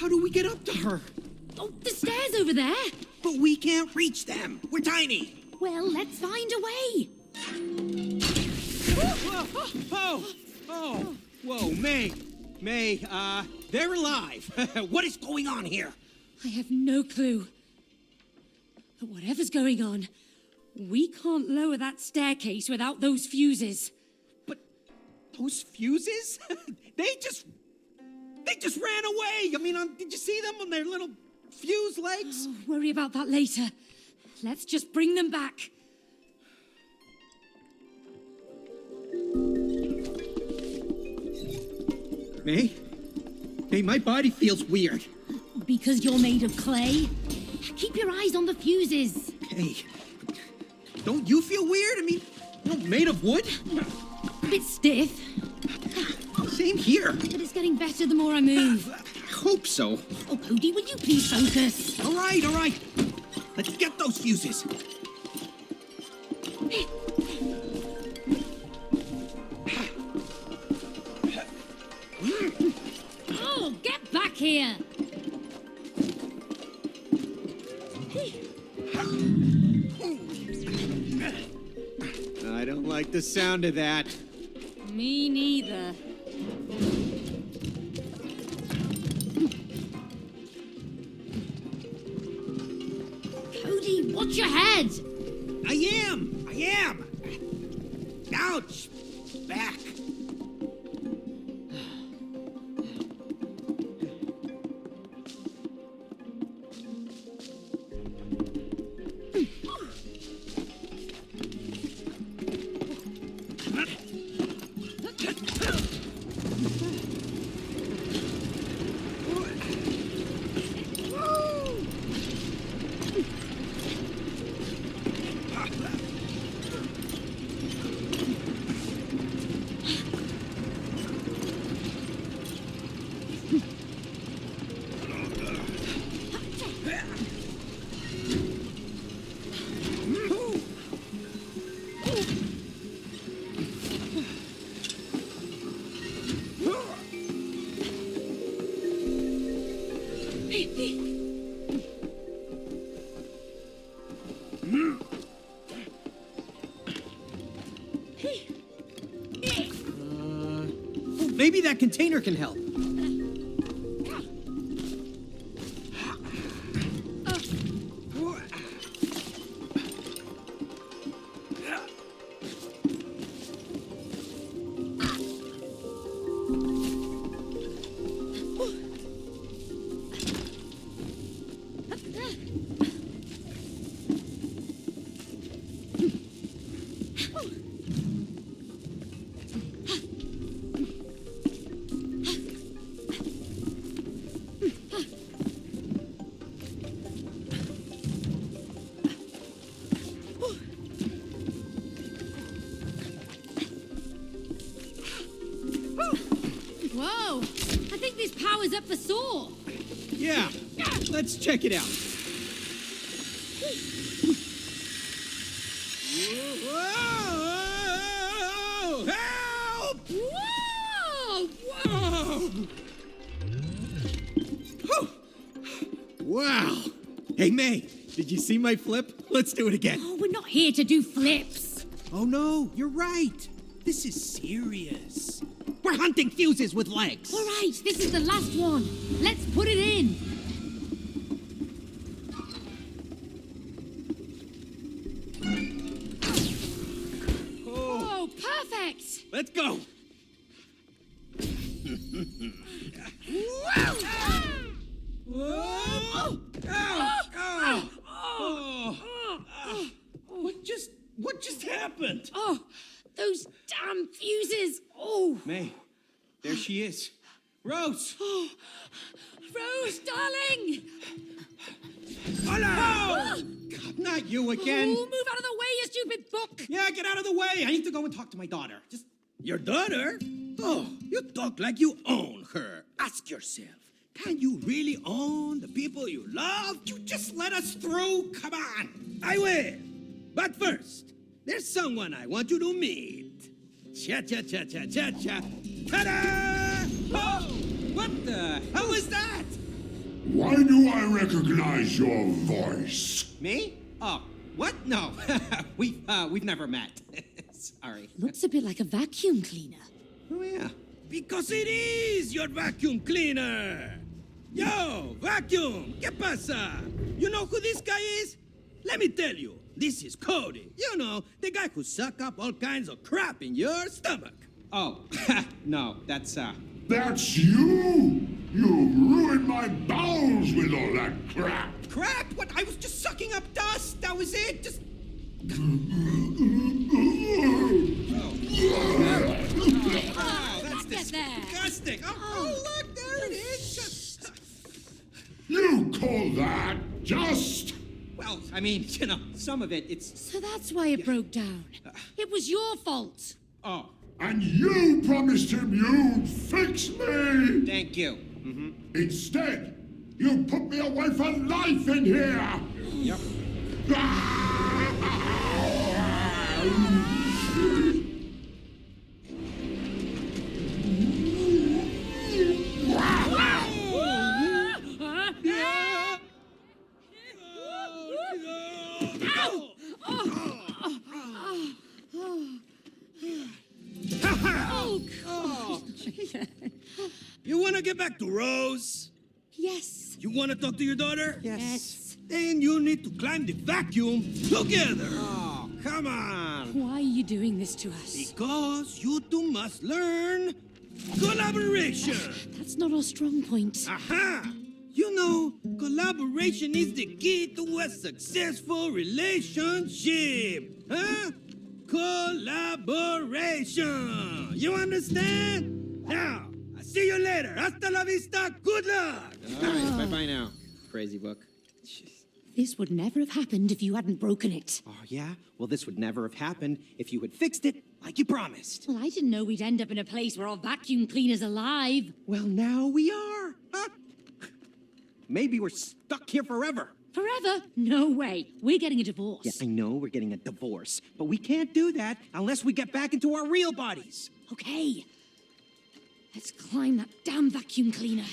How do we get up to her? Oh, the stairs over there. But we can't reach them. We're tiny. Well, let's find a way. Whoa, May. May, they're alive. What is going on here? I have no clue. But whatever's going on, we can't lower that staircase without those fuses. But those fuses? They just ran away. I mean, did you see them on their little fuse legs? Oh, worry about that later. Let's just bring them back. May? May, my body feels weird. Because you're made of clay? Keep your eyes on the fuses. Hey, don't you feel weird? I mean, you're made of wood? A bit stiff. Same here. But it's getting better the more I move. I hope so. Oh, Cody, will you please focus? All right. Let's get those fuses. Oh, get back here! I don't like the sound of that. Me neither. Cody, watch your head! I am! Ouch! Back! Maybe that container can help. Whoa! I think this power's up for Saw. Yeah, let's check it out. Whoa! Help! Whoa! Whew. Wow! Hey, May, did you see my flip? Let's do it again. Oh, we're not here to do flips. Oh, no, you're right. This is serious. We're hunting fuses with legs. All right, this is the last one. Let's put it in. Oh, perfect. Let's go. What just happened? Oh, those damn fuses. Oh. May, there she is. Rose! Oh, Rose, darling! Hola! Oh! God, not you again. Oh, move out of the way, you stupid book! Yeah, get out of the way. I need to go and talk to my daughter. Just... Your daughter? Oh, you talk like you own her. Ask yourself, can you really own the people you love? You just let us through? Come on. I will. But first, there's someone I want you to meet. Cha-cha-cha-cha-cha-cha. Ta-da! Oh! What the hell is that? Why do I recognize your voice? Me? Oh, what? No. we've never met. Sorry. Looks a bit like a vacuum cleaner. Oh, yeah. Because it is your vacuum cleaner! Yo, vacuum! ¿Qué pasa? You know who this guy is? Let me tell you. This is Cody. You know, the guy who suck up all kinds of crap in your stomach. Oh, no, that's, That's you! You ruined my bowels with all that crap! Crap? What? I was just sucking up dust. That was it. Just... Oh, that's Get there. disgusting. Oh, look, there it is. You call that just? Well, I mean, you know, some of it's... So that's why it broke down. It was your fault. Oh, And you promised him you'd fix me! thank you. Instead, you put me away for life in here! Yep. You want to get back to Rose? Yes. You want to talk to your daughter? Yes. Then you need to climb the vacuum together. Oh, come on. Why are you doing this to us? Because you two must learn collaboration. That's not our strong point. Aha! You know, collaboration is the key to a successful relationship. Huh? Collaboration. You understand? Now, I'll see you later. Hasta la vista. Good luck. All right, bye-bye now, crazy book. This would never have happened if you hadn't broken it. Oh, yeah? Well, this would never have happened if you had fixed it like you promised. Well, I didn't know we'd end up in a place where our vacuum cleaner's alive. Well, now we are. Huh? Maybe we're stuck here forever. Forever? No way. We're getting a divorce. Yeah, I know we're getting a divorce, but we can't do that unless we get back into our real bodies. Okay. Let's climb that damn vacuum cleaner.